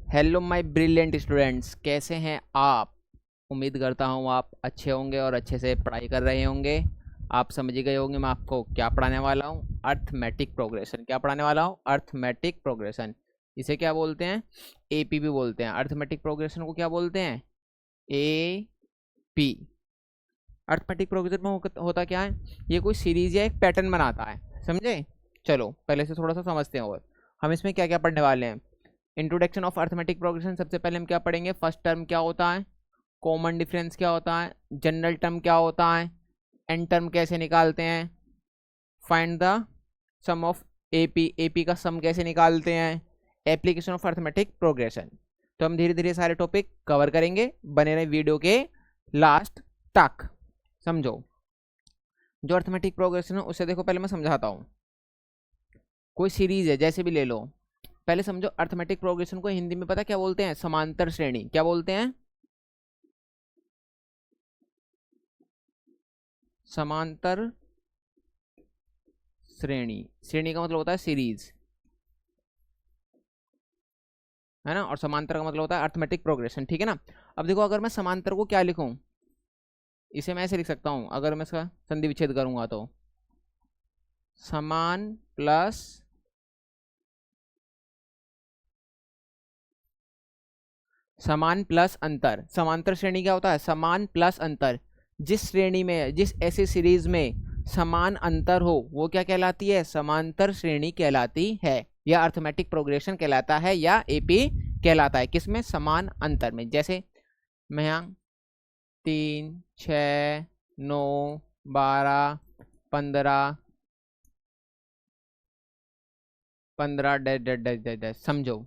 Hello my brilliant students, कैसे हैं आप। उम्मीद करता हूँ आप अच्छे होंगे और अच्छे से पढ़ाई कर रहे होंगे। आप समझ ही गए होंगे मैं आपको क्या पढ़ाने वाला हूँ। Arithmetic progression. क्या पढ़ाने वाला हूँ? Arithmetic progression. इसे क्या बोलते हैं? एपी भी बोलते हैं। अर्थमेटिक प्रोग्रेशन को क्या बोलते हैं? एपी। अर्थमेटिक प्रोग्रेशन में होता क्या है? ये कोई सीरीज या एक पैटर्न बनाता है, समझे। चलो पहले से थोड़ा सा समझते हैं। और हम इसमें क्या क्या पढ़ने वाले हैं। Introduction of arithmetic progression. सबसे पहले हम क्या पढ़ेंगे? फर्स्ट टर्म क्या होता है, कॉमन डिफरेंस क्या होता है, जनरल टर्म क्या होता है, एंड टर्म कैसे निकालते हैं, find the sum of AP, AP का सम कैसे निकालते हैं, एप्लीकेशन ऑफ अर्थमेटिक प्रोग्रेशन। तो हम धीरे धीरे सारे टॉपिक कवर करेंगे, बने रहे वीडियो के लास्ट तक। समझो, जो अर्थमेटिक प्रोग्रेशन है उसे देखो, पहले मैं समझाता हूँ। कोई सीरीज है, जैसे भी ले लो। पहले समझो, अर्थमेटिक प्रोग्रेशन को हिंदी में पता क्या बोलते हैं? समांतर श्रेणी। क्या बोलते हैं? समांतर श्रेणी। श्रेणी का मतलब होता है सीरीज, है ना। और समांतर का मतलब होता है अर्थमेटिक प्रोग्रेशन, ठीक है ना। अब देखो, अगर मैं समांतर को क्या लिखूं, इसे मैं ऐसे लिख सकता हूं। अगर मैं इसका संधि विच्छेद करूंगा तो समान प्लस समान प्लस अंतर। समांतर श्रेणी क्या होता है? समान प्लस अंतर। जिस श्रेणी में, जिस ऐसी सीरीज में समान अंतर हो, वो क्या कहलाती है? समांतर श्रेणी कहलाती है, या अर्थमेटिक प्रोग्रेशन कहलाता है, या एपी कहलाता है। किसमें? समान अंतर में। जैसे मैं यहाँ 3, 6, 9, 12, 15 dash dash dash dash dash. समझो,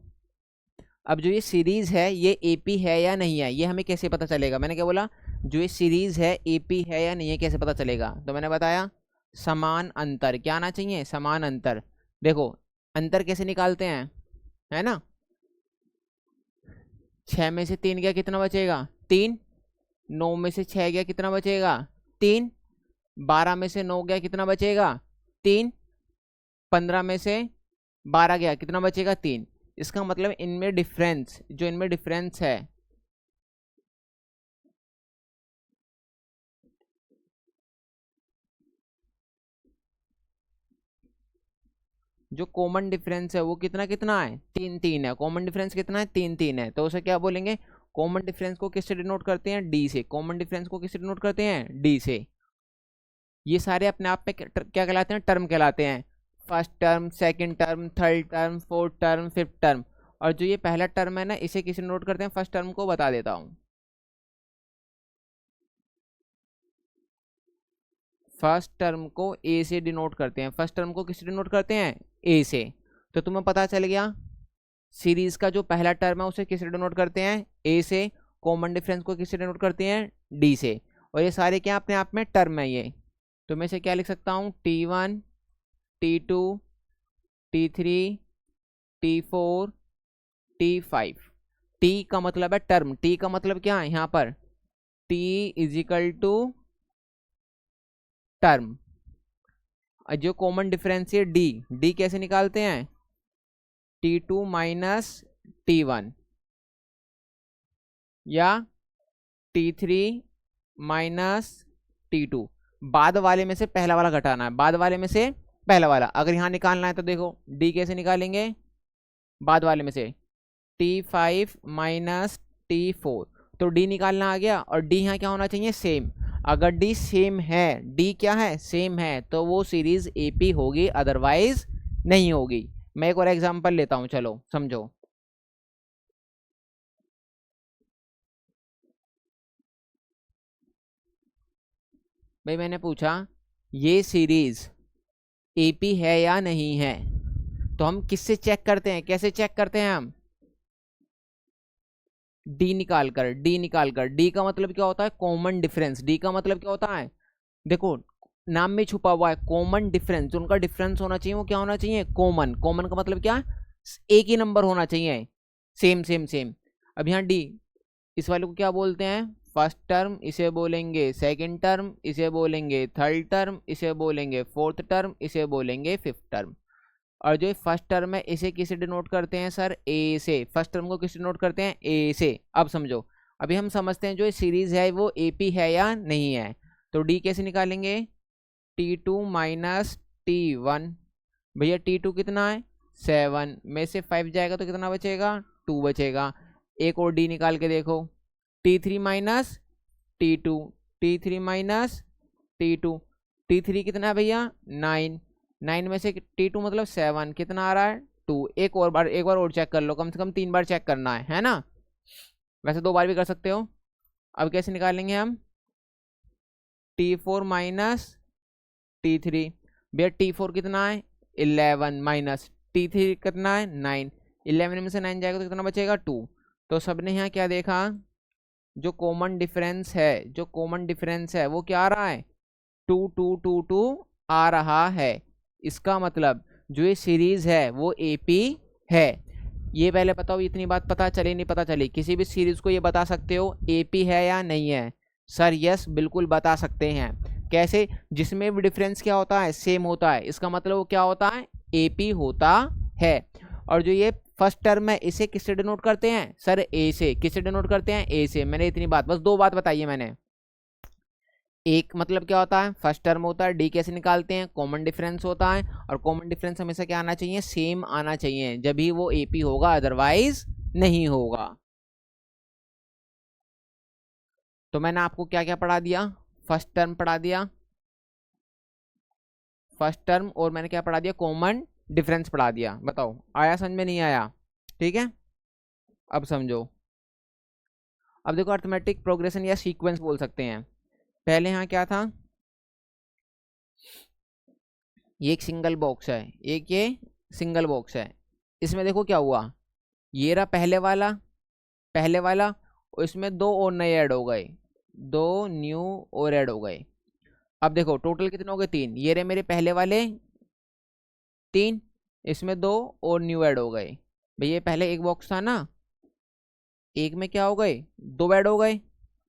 अब जो ये सीरीज है ये एपी है या नहीं है, ये हमें कैसे पता चलेगा? मैंने क्या बोला? जो ये सीरीज है एपी है या नहीं है, कैसे पता चलेगा? तो मैंने बताया समान अंतर। क्या आना चाहिए? समान अंतर। देखो, अंतर कैसे निकालते हैं, है ना। 6 में से 3 गया, कितना बचेगा? 3। 9 में से 6 गया, कितना बचेगा? 3। 12 में से 9 गया, कितना बचेगा? 3। 15 में से 12 गया, कितना बचेगा? 3। इसका मतलब इनमें डिफरेंस, जो इनमें डिफरेंस है, जो कॉमन डिफरेंस है वो कितना कितना है? 3 3 है। कॉमन डिफरेंस कितना है? 3 3 है। तो उसे क्या बोलेंगे? कॉमन डिफरेंस को किससे डिनोट करते हैं? डी से। कॉमन डिफरेंस को किससे डिनोट करते हैं? डी से। ये सारे अपने आप में क्या कहलाते हैं? टर्म कहलाते हैं। First term, second term, third term, fourth term, fifth term. और जो ये पहला टर्म है ना, इसे किसे नोट करते हैं? फर्स्ट टर्म को बता देता हूँ। फर्स्ट टर्म को ए से डिनोट करते हैं। फर्स्ट टर्म को किससे डिनोट करते हैं? ए से। तो तुम्हें पता चल गया, सीरीज का जो पहला टर्म है उसे किससे डिनोट करते हैं? ए से। कॉमन डिफरेंस को किससे डिनोट करते हैं? डी से। और ये सारे क्या अपने आप में टर्म है ये। तो मैं इसे क्या लिख सकता हूँ? T1, T2, T3, T4, T5। T का मतलब है टर्म। टी का मतलब क्या है यहाँ पर? T is equal to term. जो कॉमन डिफरेंस है डी, डी कैसे निकालते हैं? T2 माइनस T1, या T3 माइनस T2। बाद वाले में से पहला वाला घटाना है, बाद वाले में से पहला वाला। अगर यहाँ निकालना है तो देखो डी कैसे निकालेंगे? बाद वाले में से T5 माइनस T4। तो डी निकालना आ गया, और डी यहाँ क्या होना चाहिए? सेम। अगर डी सेम है, डी क्या है? सेम है, तो वो सीरीज एपी होगी, अदरवाइज नहीं होगी। मैं एक और एग्जांपल लेता हूं, चलो समझो। भाई मैंने पूछा ये सीरीज एपी है या नहीं है, तो हम किससे चेक करते हैं? कैसे चेक करते हैं हम? डी निकाल कर। डी निकाल कर। डी का मतलब क्या होता है? Common difference. डी का मतलब क्या होता है? देखो, नाम में छुपा हुआ है कॉमन डिफरेंस। जो उनका डिफरेंस होना चाहिए वो क्या होना चाहिए? कॉमन। कॉमन का मतलब क्या? एक ही नंबर होना चाहिए, सेम सेम सेम। अब यहाँ डी, इस वाले को क्या बोलते हैं? First term. इसे बोलेंगे सेकंड टर्म, इसे बोलेंगे थर्ड टर्म, इसे बोलेंगे फोर्थ टर्म, इसे बोलेंगे फिफ्थ टर्म। और जो फर्स्ट टर्म है इसे किसे डिनोट करते हैं सर, ए से। फर्स्ट टर्म को किसे डिनोट करते हैं, ए से। अब समझो, अभी हम समझते हैं जो ये सीरीज है वो एपी है या नहीं है। तो डी कैसे निकालेंगे, T2 माइनस T1। भैया T2 कितना है 7 में से 5 जाएगा तो कितना बचेगा, 2 बचेगा। एक और डी निकाल के देखो, T3 minus T2, T3 minus T2, T3 कितना है भैया 9, 9 में से T2 मतलब 7, कितना आ रहा है 2। एक बार और चेक कर लो, कम से कम 3 बार चेक करना है ना। वैसे 2 बार भी कर सकते हो। अब कैसे निकालेंगे हम, T4 माइनस T3। भैया T4 कितना है 11 माइनस T3 कितना है 9, 11 में से 9 जाएगा तो कितना बचेगा 2। तो सबने यहाँ क्या देखा, जो कॉमन डिफरेंस है, जो कॉमन डिफरेंस है वो क्या आ रहा है 2 2 2 2 आ रहा है। इसका मतलब जो ये सीरीज है वो एपी है। ये पहले बताओ, इतनी बात पता चली नहीं पता चली, किसी भी सीरीज को ये बता सकते हो एपी है या नहीं है। सर यस बिल्कुल बता सकते हैं। कैसे, जिसमें भी डिफरेंस क्या होता है सेम होता है, इसका मतलब वो क्या होता है एपी होता है। और जो ये फर्स्ट टर्म है इसे किससे डिनोट करते हैं सर, ए से। किससे डिनोट करते हैं, ए से। मैंने इतनी बात, बस 2 बात बताई है मैंने। एक मतलब क्या होता है फर्स्ट टर्म होता है, डी कैसे निकालते हैं, कॉमन डिफरेंस होता है। और कॉमन डिफरेंस हमेशा क्या आना चाहिए, सेम आना चाहिए, जब भी वो एपी होगा, अदरवाइज नहीं होगा। तो मैंने आपको क्या क्या पढ़ा दिया, फर्स्ट टर्म पढ़ा दिया, फर्स्ट टर्म, और मैंने क्या पढ़ा दिया, कॉमन डिफरेंस पढ़ा दिया। बताओ आया समझ में, नहीं आया, ठीक है। अब समझो, अब देखो अर्थमेटिक प्रोग्रेशन या सीक्वेंस बोल सकते हैं। पहले यहाँ क्या था, ये एक सिंगल बॉक्स है, एक ये सिंगल बॉक्स है। इसमें देखो क्या हुआ, ये रहा पहले वाला, पहले वाला, और इसमें 2 और नए ऐड हो गए, 2 न्यू और ऐड हो गए। अब देखो टोटल कितने हो गए 3, ये रहे मेरे पहले वाले 3, इसमें 2 और न्यू ऐड हो गए। भैया पहले एक बॉक्स था ना, एक में क्या हो गए 2 ऐड हो गए।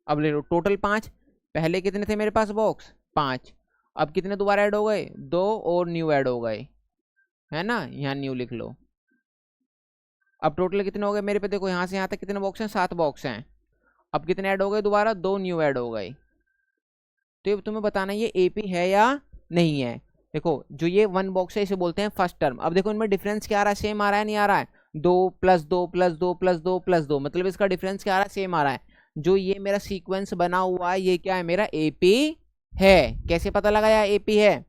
अब ले लो टोटल 5, पहले कितने थे मेरे पास बॉक्स 5, अब कितने दोबारा ऐड हो गए 2 और न्यू ऐड हो गए, है ना, यहाँ न्यू लिख लो। अब टोटल कितने हो गए मेरे पे, देखो यहाँ से यहाँ तक कितने बॉक्स हैं, 7 बॉक्स हैं। अब कितने ऐड हो गए दोबारा, 2 न्यू ऐड हो गए। तो ये तुम्हें बताना ये एपी है या नहीं है। देखो जो ये 1 बॉक्स है इसे बोलते हैं फर्स्ट टर्म। अब देखो इनमें डिफरेंस क्या आ रहा है, सेम आ रहा है नहीं आ रहा है, 2 + 2 + 2 + 2 + 2, मतलब इसका डिफरेंस क्या आ रहा है, सेम आ रहा है। जो ये मेरा सीक्वेंस बना हुआ है ये क्या है, मेरा एपी है। कैसे पता लगा यार एपी है,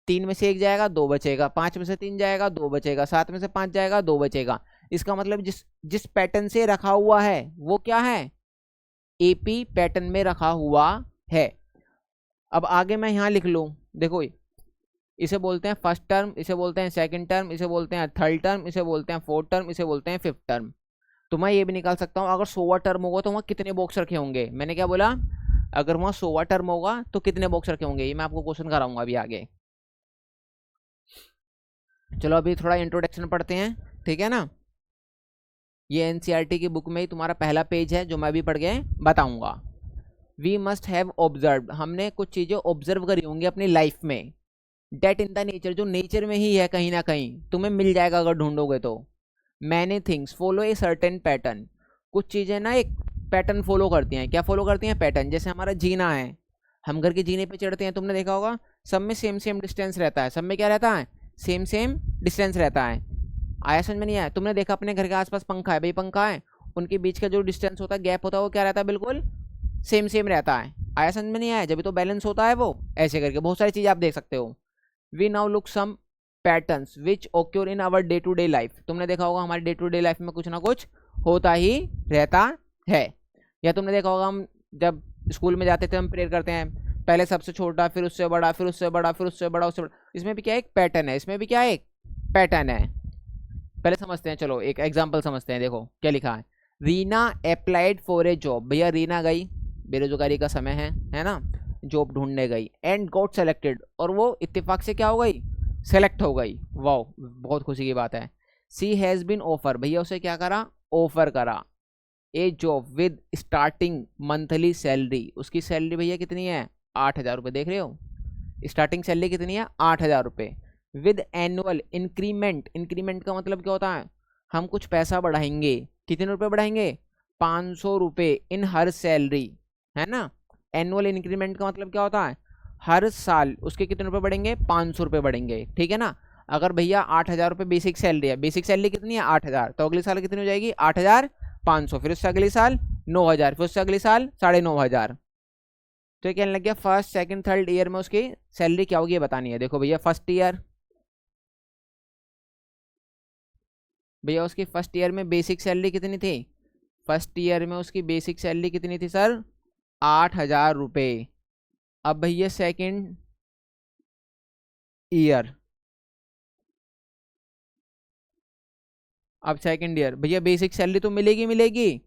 3 में से 1 जाएगा 2 बचेगा, 5 में से 3 जाएगा 2 बचेगा, 7 में से 5 जाएगा 2 बचेगा। इसका मतलब जिस जिस पैटर्न से रखा हुआ है वो क्या है, एपी पैटर्न में रखा हुआ है। अब आगे मैं यहाँ लिख लूँ, देखो इसे बोलते हैं फर्स्ट टर्म, इसे बोलते हैं सेकंड टर्म, इसे बोलते हैं थर्ड टर्म, इसे बोलते हैं फोर्थ टर्म, इसे बोलते हैं फिफ्थ टर्म। तो मैं ये भी निकाल सकता हूँ अगर 100वां टर्म होगा तो वहाँ कितने बॉक्स रखे होंगे। मैंने क्या बोला, अगर वहाँ 100वां टर्म होगा तो कितने बॉक्स रखे होंगे, ये मैं आपको क्वेश्चन कराऊंगा अभी आगे। चलो अभी थोड़ा इंट्रोडक्शन पढ़ते हैं, ठीक है ना। ये एनसीईआरटी की बुक में ही तुम्हारा पहला पेज है जो मैं भी पढ़ के बताऊंगा। वी मस्ट हैव ऑब्जर्व, हमने कुछ चीज़ें ऑब्जर्व करी होंगी अपनी लाइफ में। डेट इन द नेचर, जो नेचर में ही है कहीं ना कहीं, तुम्हें मिल जाएगा अगर ढूंढोगे तो। Many things follow a certain pattern, कुछ चीज़ें ना एक पैटर्न फॉलो करती हैं। क्या फॉलो करती हैं, पैटर्न। जैसे हमारा जीना है, हम घर के जीने पे चढ़ते हैं, तुमने देखा होगा सब में सेम सेम डिस्टेंस रहता है, सब में क्या रहता है, सेम सेम डिस्टेंस रहता है। आया समझ में नहीं आया, तुमने देखा अपने घर के आसपास पंखा है, भाई पंखा है, उनके बीच का जो डिस्टेंस होता है, गैप होता है, वो क्या रहता है, बिल्कुल सेम सेम रहता है। आया समझ में नहीं आया, जब भी तो बैलेंस होता है वो। ऐसे करके बहुत सारी चीज़ें आप देख सकते हो। We now look some patterns which occur in our day to day life, तुमने देखा होगा हमारे डे टू डे लाइफ में कुछ ना कुछ होता ही रहता है। या तुमने देखा होगा हम जब स्कूल में जाते थे, हम प्रेयर करते हैं, पहले सबसे छोटा, फिर उससे बड़ा, फिर उससे बड़ा, फिर उससे बड़ा, उससे बड़ा। इसमें भी क्या एक पैटर्न है, इसमें भी क्या एक पैटर्न है। पहले समझते हैं, चलो एक एग्जाम्पल समझते हैं। देखो क्या लिखा है, Reena applied for a job. भैया रीना गई, बेरोजगारी का समय है ना, जॉब ढूंढने गई, एंड गॉट सेलेक्टेड, और वो इत्तेफाक से क्या हो गई, सेलेक्ट हो गई। वाह बहुत खुशी की बात है। सी हैज़ बीन ऑफर, भैया उसे क्या करा, ऑफर करा, ए job with starting monthly salary, उसकी सैलरी भैया कितनी है 8,000 रुपये। देख रहे हो स्टार्टिंग सैलरी कितनी है 8,000 रुपये। With annual increment. इंक्रीमेंट का मतलब क्या होता है, हम कुछ पैसा बढ़ाएंगे, कितने रुपए बढ़ाएंगे, 500 रुपये इन हर सैलरी, है ना। एनुअल इंक्रीमेंट का मतलब क्या होता है, हर साल उसके कितने रुपए बढ़ेंगे, 500 रुपये बढ़ेंगे, ठीक है ना। अगर भैया 8,000 रुपये बेसिक सैलरी है, बेसिक सैलरी कितनी है 8,000, तो अगले साल कितनी हो जाएगी 8,500, फिर उससे अगले साल 9,000, फिर उससे अगले साल 9,500। तो ये कहने लग गया फर्स्ट सेकंड थर्ड ईयर में उसकी सैलरी क्या होगी ये बतानी है। देखो भैया फर्स्ट ईयर, भैया उसकी फर्स्ट ईयर में बेसिक सैलरी कितनी थी, फर्स्ट ईयर में उसकी बेसिक सैलरी कितनी थी सर, 8,000 रुपये। अब भैया सेकंड ईयर, अब सेकंड ईयर भैया बेसिक सैलरी तो मिलेगी मिलेगी,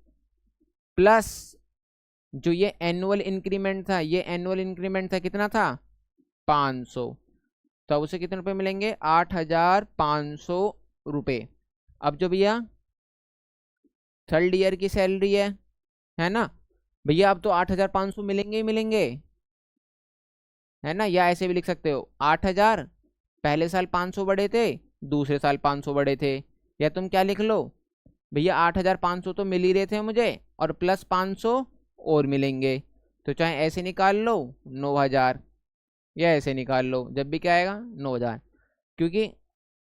प्लस जो ये एनुअल इंक्रीमेंट था, ये एनुअल इंक्रीमेंट था कितना था 500, तो उसे कितने रुपए मिलेंगे 8,500 रुपये। अब जो भैया थर्ड ईयर की सैलरी है ना भैया, अब तो 8,500 मिलेंगे ही मिलेंगे, है ना। या ऐसे भी लिख सकते हो 8,000, पहले साल 500 बढ़े थे, दूसरे साल 500 बढ़े थे, या तुम क्या लिख लो भैया 8,500 तो मिल ही रहे थे मुझे, और प्लस 500 और मिलेंगे, तो चाहे ऐसे निकाल लो 9,000, या ऐसे निकाल लो, जब भी क्या आएगा 9,000, क्योंकि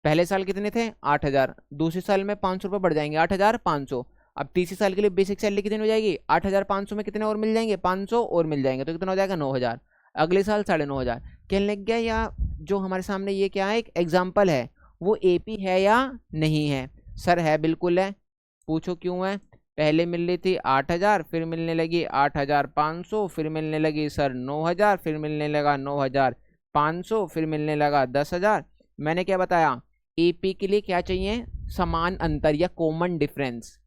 पहले साल कितने थे 8,000, दूसरे साल में 500 रुपये बढ़ जाएंगे 8,500। अब तीसरे साल के लिए बेसिक सैलरी कितनी हो जाएगी 8,500 में कितने और मिल जाएंगे 500 और मिल जाएंगे, तो कितना हो जाएगा 9,000, अगले साल 9,500। कहने लग गया या जो हमारे सामने ये क्या है, एक एग्जाम्पल है, वो एपी है या नहीं है। सर है, बिल्कुल है। पूछो क्यों है, पहले मिल रही थी 8,000, फिर मिलने लगी 8,500, फिर मिलने लगी सर 9,000, फिर मिलने लगा 9,500, फिर मिलने लगा 10,000। मैंने क्या बताया, एपी के लिए क्या चाहिए, समान अंतर या कॉमन डिफरेंस।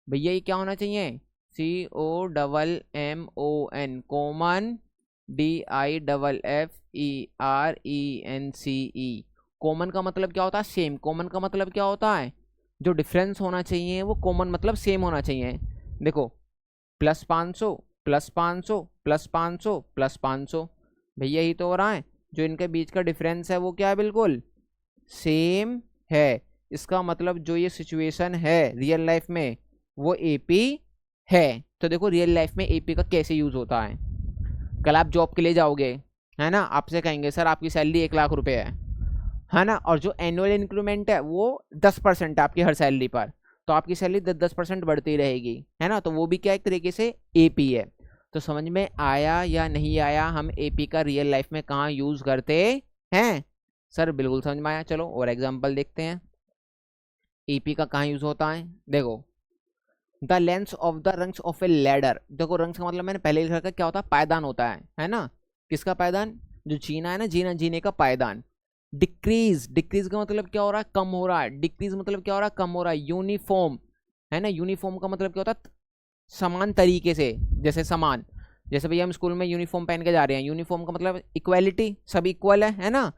भैया ये क्या होना चाहिए, COMMON, कॉमन, DIFFERENCE। कॉमन का मतलब क्या होता है, सेम। कॉमन का मतलब क्या होता है, जो डिफरेंस होना चाहिए वो कॉमन मतलब सेम होना चाहिए। देखो प्लस 500 प्लस 500 प्लस 500 प्लस 500, भैया यही तो हो रहा है, जो इनके बीच का डिफरेंस है वो क्या है, बिल्कुल सेम है। इसका मतलब जो ये सिचुएशन है रियल लाइफ में वो एपी है। तो देखो रियल लाइफ में एपी का कैसे यूज होता है, कल आप जॉब के लिए जाओगे, है ना, आपसे कहेंगे सर आपकी सैलरी 1,00,000 रुपए है ना, और जो एनुअल इंक्रीमेंट है वो 10% है आपकी हर सैलरी पर, तो आपकी सैलरी 10% बढ़ती रहेगी, है ना, तो वो भी क्या एक तरीके से एपी है। तो समझ में आया या नहीं आया, हम एपी का रियल लाइफ में कहाँ यूज करते हैं। सर बिल्कुल समझ में आया। चलो और एग्जांपल देखते हैं एपी का कहाँ यूज होता है। देखो the length of the rungs of A ladder, देखो रंग्स का मतलब मैंने पहले लिख रखा, क्या होता है पायदान होता है ना, किसका पायदान, जो जीना है ना, जीना जीने का पायदान। डिक्रीज, डिक्रीज का मतलब क्या हो रहा है, कम हो रहा है, डिक्रीज मतलब क्या हो रहा है, कम हो रहा है। यूनिफॉर्म, है ना, यूनिफॉर्म का मतलब क्या होता है, समान तरीके से, जैसे समान, जैसे भैया हम स्कूल में यूनिफॉर्म पहन के जा रहे हैं, यूनिफॉर्म का मतलब इक्वालिटी, सब इक्वल है ना।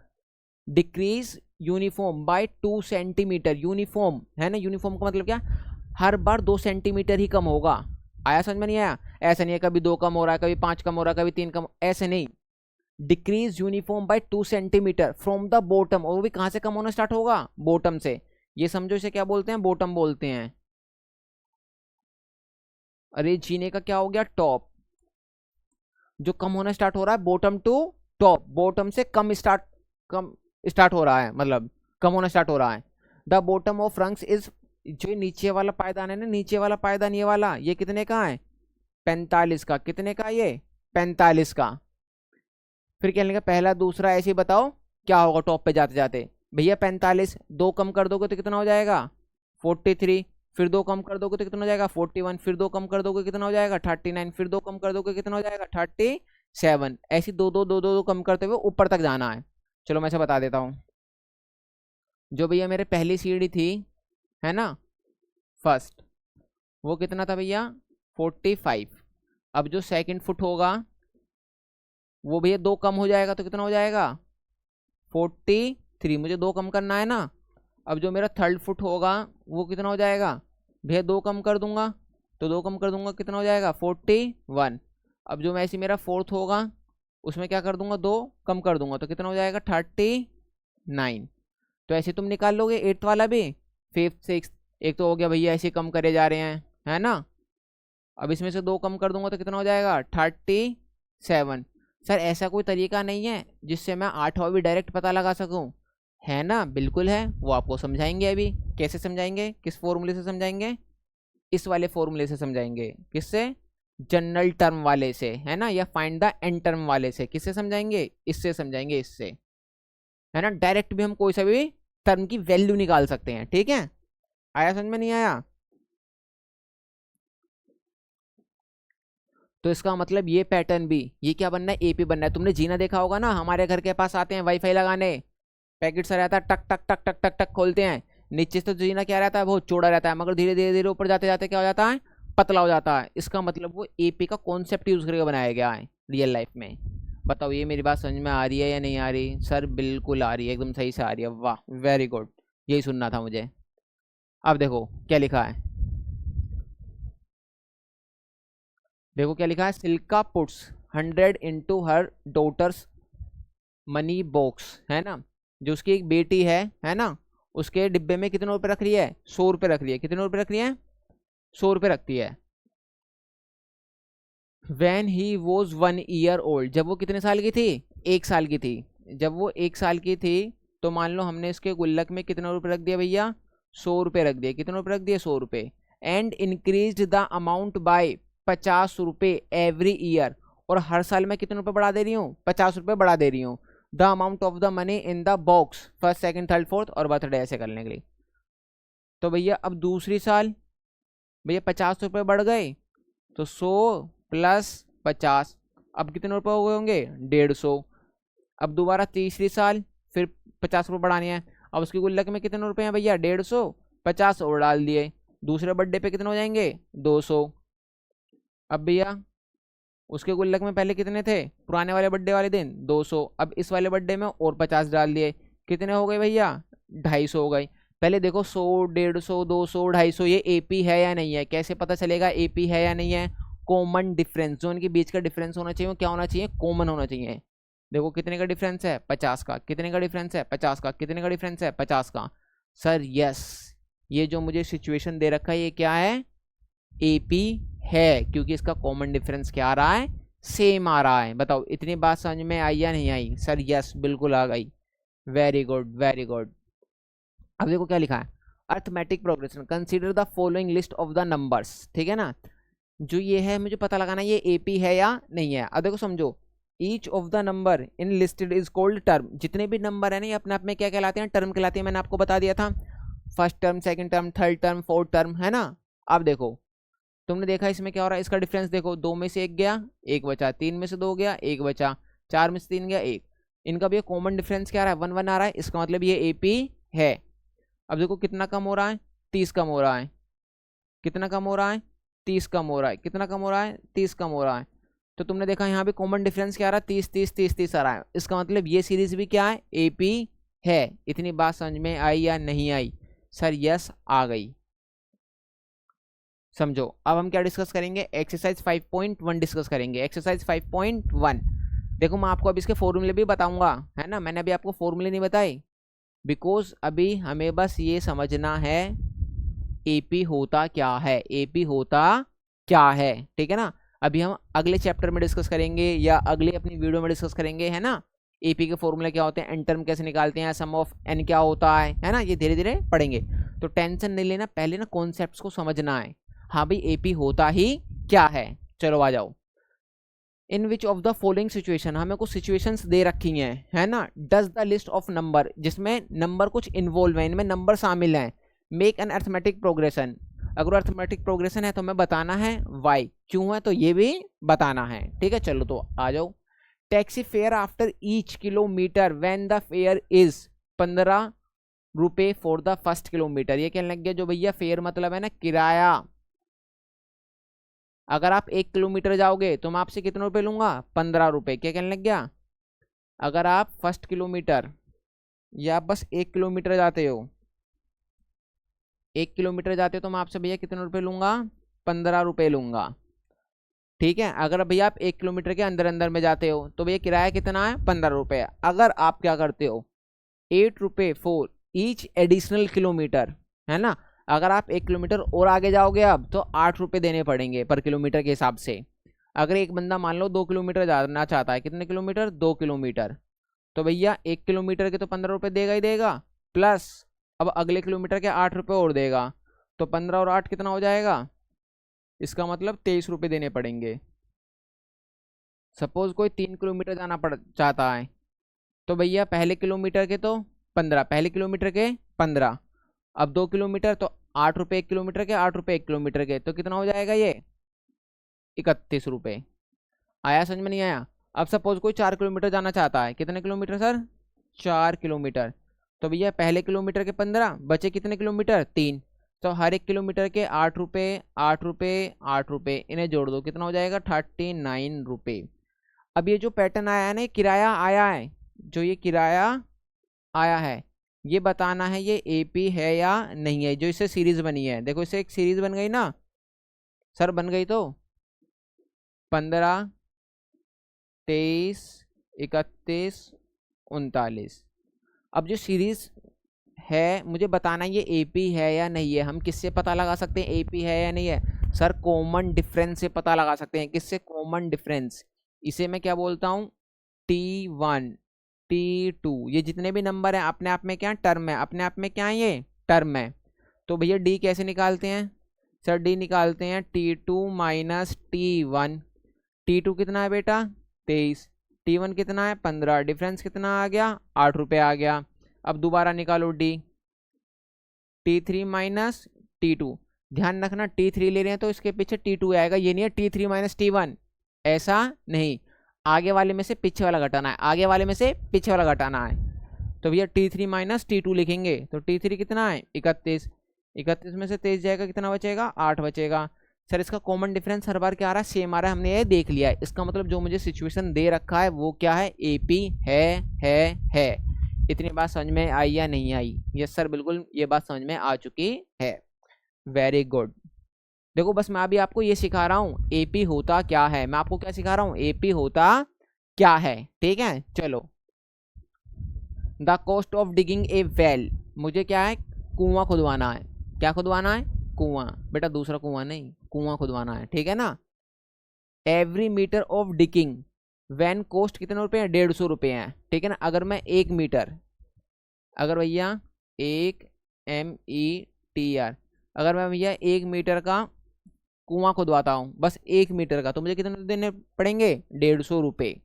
Decrease uniform by 2 centimetre, uniform है ना, यूनिफॉर्म का मतलब क्या, हर बार 2 सेंटीमीटर ही कम होगा। आया समझ में नहीं आया, ऐसा नहीं है कभी 2 कम हो रहा है, कभी 5 कम हो रहा है, कभी 3 कम, ऐसे नहीं। Decrease uniform by 2 centimetre from the bottom, और वो भी कहां से कम होना स्टार्ट होगा, बॉटम से। ये समझो इसे क्या बोलते हैं, बॉटम बोलते हैं। अरे जीने का क्या हो गया, टॉप, जो कम होना स्टार्ट हो रहा है बॉटम टू टॉप, बॉटम से कम स्टार्ट हो रहा है, मतलब कम होना स्टार्ट हो रहा है। The bottom of rungs is, जो ये नीचे वाला पायदान है ना, नीचे वाला पायदान ये वाला, ये कितने का है 45 का, कितने का ये 45 का। फिर कहने लगा पहला दूसरा ऐसे ही बताओ क्या होगा टॉप पे जाते जाते, भैया 45, 2 कम कर दोगे तो कितना हो जाएगा 43, फिर 2 कम कर दोगे तो कितना हो जाएगा 41, फिर 2 कम कर दोगे कितना हो जाएगा 39, फिर 2 कम कर दोगे कितना हो जाएगा 37। ऐसी दो दो दो दो दो कम करते हुए ऊपर तक जाना है। चलो मैं से बता देता हूँ। जो भैया मेरे पहली सीढ़ी थी, है ना, फर्स्ट, वो कितना था भैया 45। अब जो सेकंड फुट होगा वो भैया 2 कम हो जाएगा तो कितना हो जाएगा 43, मुझे 2 कम करना है ना। अब जो मेरा थर्ड फुट होगा वो कितना हो जाएगा भैया, 2 कम कर दूंगा, तो 2 कम कर दूंगा कितना हो जाएगा 41। अब जो मैं ऐसे मेरा फोर्थ होगा उसमें क्या कर दूंगा 2 कम कर दूंगा तो कितना हो जाएगा 30 9। तो ऐसे तुम निकाल लोगे 8th वाला भी, 5th 6th, एक तो हो गया भैया, ऐसे कम करे जा रहे हैं, है ना। अब इसमें से 2 कम कर दूंगा तो कितना हो जाएगा 37। सर ऐसा कोई तरीका नहीं है जिससे मैं 8वां भी डायरेक्ट पता लगा सकूं? है ना, बिल्कुल है, वो आपको समझाएंगे अभी। कैसे समझाएंगे, किस फॉर्मूले से समझाएंगे? इस वाले फॉर्मूले से समझाएंगे। किससे? जनरल टर्म वाले से, है ना, या फाइंड द एन टर्म वाले से। किससे समझाएंगे? इससे समझाएंगे, इससे, है ना। डायरेक्ट भी हम कोई सा भी टर्म की वैल्यू निकाल सकते हैं, ठीक है। आया समझ में, नहीं आया? तो इसका मतलब ये पैटर्न भी, ये क्या बनना है, एपी बनना है। तुमने जीना देखा होगा ना, हमारे घर के पास आते हैं वाईफाई लगाने, पैकेट सा रहता है, टक टक टक टक टक टक खोलते हैं, नीचे से तो जीना क्या रहता है, बहुत चौड़ा रहता है, मगर धीरे धीरे धीरे ऊपर जाते जाते क्या हो जाता है, पतला हो जाता है। इसका मतलब वो एपी का कॉन्सेप्ट यूज करके बनाया गया है रियल लाइफ में। बताओ ये मेरी बात समझ में आ रही है या नहीं आ रही? सर बिल्कुल आ रही है, एकदम सही से आ रही है, वाह वेरी गुड, यही सुनना था मुझे। अब देखो क्या लिखा है, देखो क्या लिखा है, सिल्का पुट्स 100 into हर डॉटर्स मनी बॉक्स, है ना, जो उसकी एक बेटी है ना, उसके डिब्बे में कितने रुपए रख रही है, 100 रुपए रख रही है। कितने रुपए रख रही है? 100 रुपए रखती है। When he was 1 year old, जब वो कितने साल की थी, 1 साल की थी। जब वो 1 साल की थी तो मान लो हमने इसके गुल्लक में कितने रुपए रख दिया भैया, 100 रुपए रख दिए। कितने रुपए रख दिए, 100 रुपए। And increase the amount by 50 रुपए एवरी ईयर, और हर साल मैं कितने रुपए बढ़ा दे रही हूँ, 50 रुपए बढ़ा दे रही हूँ। The amount of the money in the box, first second third fourth और बर्थडे, ऐसे करने के लिए। तो भैया अब दूसरी साल, भैया 50 रुपए बढ़ गए, तो 100 प्लस 50, अब कितने रुपए हो गए होंगे, 150। अब दोबारा तीसरी साल फिर 50 रुपये बढ़ाने हैं। अब उसकी गुल्लक में कितने रुपए हैं भैया, 150, 50 और डाल दिए। दूसरे बर्थडे पे कितने हो जाएंगे, 200। अब भैया उसके गुल्लक में पहले कितने थे, पुराने वाले बर्थडे वाले दिन 200, अब इस वाले बर्थडे में और 50 डाल दिए। कितने हो गए भैया, 250 हो गए। पहले देखो 100, 150, 200, 250, ये एपी है या नहीं है? कैसे पता चलेगा एपी है या नहीं है? कॉमन डिफरेंस, जो इनके बीच का डिफरेंस होना चाहिए वो क्या होना चाहिए, कॉमन होना चाहिए। देखो कितने का डिफरेंस है, 50 का। कितने का डिफरेंस है, 50 का। कितने का डिफरेंस है, 50 का। सर यस, ये जो मुझे सिचुएशन दे रखा है ये क्या है, एपी है, क्योंकि इसका कॉमन डिफरेंस क्या आ रहा है, सेम आ रहा है। बताओ इतनी बात समझ में आई या नहीं आई? सर यस बिल्कुल आ गई, वेरी गुड वेरी गुड। अब देखो क्या लिखा है, arithmetic progression, consider the following list of the numbers, ठीक है ना। जो ये है मुझे पता लगाना ये एपी है या नहीं है। अब देखो समझो, each of the number in listed is called term, जितने भी नंबर है ना ये अपने आप में क्या कहलाते हैं, टर्म कहलाते हैं। मैंने आपको बता दिया था, first term, second term, third term, fourth term, है ना। अब देखो तुमने देखा इसमें क्या हो रहा है, इसका डिफरेंस देखो, 2 में से 1 गया, 1 बचा, 3 में से 2 गया, 1 बचा, 4 में से 3 गया, 1। इनका भी कॉमन डिफरेंस क्या आ रहा है, 1 1 आ रहा है, इसका मतलब ये एपी है। अब देखो कितना कम हो रहा है, 30 कम हो रहा है। कितना कम हो रहा है, 30 कम हो रहा है। कितना कम हो रहा है, 30 कम हो रहा है। तो तुमने देखा यहाँ पे कॉमन डिफरेंस क्या आ रहा है, 30 30 30 30 आ रहा है। इसका मतलब ये सीरीज भी क्या है, एपी है। इतनी बात समझ में आई या नहीं आई? सर यस आ गई। समझो अब हम क्या डिस्कस करेंगे, एक्सरसाइज 5.1 डिस्कस करेंगे। एक्सरसाइज 5.1, देखो मैं आपको अभी इसके फॉर्मूले भी बताऊंगा, है ना। मैंने अभी आपको फॉर्मूले नहीं बताए, बिकॉज अभी हमें बस ये समझना है एपी होता क्या है, एपी होता क्या है, ठीक है ना। अभी हम अगले चैप्टर में डिस्कस करेंगे या अगले अपनी वीडियो में डिस्कस करेंगे, है ना। एपी के फॉर्मूले क्या होते हैं, एन टर्म कैसे निकालते हैं, सम ऑफ एन क्या होता है ना, ये धीरे धीरे पढ़ेंगे। तो टेंशन नहीं लेना, पहले ना कॉन्सेप्ट्स को समझना है। हाँ भाई एपी होता ही क्या है, चलो आ जाओ। In which of the following situation, हमें कुछ सिचुएशंस दे रखी हैं, है ना। Does the list of number, जिसमें नंबर कुछ इन्वॉल्व है, इनमें नंबर शामिल हैं। मेक एन अर्थमेटिक प्रोग्रेशन, अगर अर्थमेटिक प्रोग्रेशन है तो हमें बताना है वाई, क्यों है तो ये भी बताना है, ठीक है। चलो तो आ जाओ। Taxi fare after each kilometre when the fair is 15 रुपए फॉर द फर्स्ट किलोमीटर। ये कहने लग गया, जो भैया फेयर मतलब है ना किराया, अगर आप 1 किलोमीटर जाओगे तो मैं आपसे कितने रुपए लूंगा, 15 रुपए। क्या कहने लग गया, अगर आप फर्स्ट किलोमीटर या बस 1 किलोमीटर जाते हो, 1 किलोमीटर जाते हो तो मैं आपसे भैया कितने रुपए लूंगा, 15 रुपए लूंगा, ठीक है। अगर भैया आप 1 किलोमीटर के अंदर अंदर में जाते हो तो भैया किराया कितना है, 15 रुपए। अगर आप क्या करते हो, ₹8 फॉर ईच एडिशनल किलोमीटर, है ना। अगर आप 1 किलोमीटर और आगे जाओगे अब तो ₹8 देने पड़ेंगे पर किलोमीटर के हिसाब से। अगर एक बंदा मान लो 2 किलोमीटर जाना चाहता है, कितने किलोमीटर, 2 किलोमीटर, तो भैया 1 किलोमीटर के तो ₹15 देगा ही देगा, प्लस अब अगले किलोमीटर के ₹8 और देगा, तो 15 और 8 कितना हो जाएगा, इसका मतलब ₹23 देने पड़ेंगे। सपोज कोई 3 किलोमीटर जाना पड़ चाहता है, तो भैया पहले किलोमीटर के तो 15, पहले किलोमीटर के 15, अब 2 किलोमीटर तो ₹8 1 किलोमीटर के, ₹8 1 किलोमीटर के, तो कितना हो जाएगा ये, ₹31। आया समझ में, नहीं आया। अब सपोज कोई 4 किलोमीटर जाना चाहता है, कितने किलोमीटर सर, 4 किलोमीटर, तो भैया पहले किलोमीटर के 15, बचे कितने किलोमीटर, 3, तो हर 1 किलोमीटर के ₹8 ₹8 ₹8, इन्हें जोड़ दो, कितना हो जाएगा, ₹39। अब ये जो पैटर्न आया है ना, किराया आया है, जो ये किराया आया है, ये बताना है ये एपी है या नहीं है, जो इससे सीरीज बनी है। देखो इससे एक सीरीज बन गई ना सर, बन गई, तो 15 23 31 39। अब जो सीरीज है मुझे बताना है ये एपी है या नहीं है। हम किससे पता लगा सकते हैं एपी है या नहीं है सर, कॉमन डिफरेंस से पता लगा सकते हैं। किससे, कॉमन डिफरेंस। इसे मैं क्या बोलता हूँ, T1 T2, ये जितने भी नंबर हैं अपने आप में क्या टर्म है, अपने आप में क्या है ये टर्म है। तो भैया डी कैसे निकालते हैं सर, डी निकालते हैं T2 माइनस T1। T2 कितना है बेटा, 23, T1 कितना है, 15, डिफरेंस कितना आ गया, ₹8 आ गया। अब दोबारा निकालो डी, T3 माइनस T2, ध्यान रखना T3 ले रहे हैं तो इसके पीछे T2 आएगा, ये नहीं है T3 माइनस T1, ऐसा नहीं, आगे वाले में से पीछे वाला घटाना है, आगे वाले में से पीछे वाला घटाना है। तो भैया T3 माइनस T2 लिखेंगे, तो T3 कितना है, 31, 31 में से 23 जाएगा, कितना बचेगा, 8 बचेगा। सर इसका कॉमन डिफरेंस हर बार क्या आ रहा है, सेम आ रहा है, हमने ये देख लिया है। इसका मतलब जो मुझे सिचुएशन दे रखा है वो क्या है, एपी है। इतनी बात समझ में आई या नहीं आई, यस सर बिल्कुल ये बात समझ में आ चुकी है, वेरी गुड। देखो बस मैं अभी आपको ये सिखा रहा हूँ एपी होता क्या है, मैं आपको क्या सिखा रहा हूँ, एपी होता क्या है, ठीक है। चलो, the cost of digging A well, मुझे क्या है, कुआं खुदवाना है, क्या खुदवाना है, कुआं, बेटा दूसरा कुआं नहीं, कुआं खुदवाना है, ठीक है ना। Every metre of digging when cost कितने रुपए हैं, ₹150 हैं, ठीक है ना। अगर मैं 1 मीटर, अगर भैया 1 METR, अगर मैं भैया 1 मीटर का कुआं खुदवाता हूँ, बस 1 मीटर का, तो मुझे कितने देने पड़ेंगे, ₹150